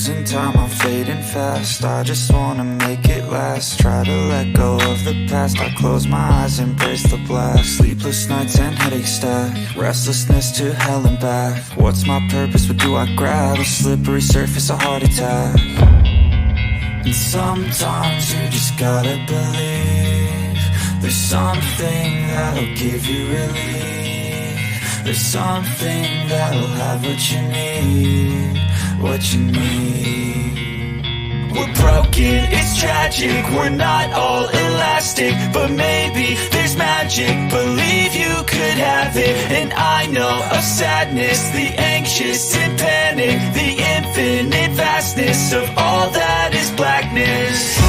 losing time, I'm fading fast. I just wanna make it last. Try to let go of the past. I close my eyes, embrace the blast. Sleepless nights and headaches stack. Restlessness to hell and back. What's my purpose? What do I grab? A slippery surface, a heart attack. And sometimes you just gotta believe there's something that'll give you relief. There's something that'll have what you need, what you need. We're broken, it's tragic, we're not all elastic, but maybe there's magic, believe you could have it. And I know of sadness, the anxious and panic, the infinite vastness of all that is blackness.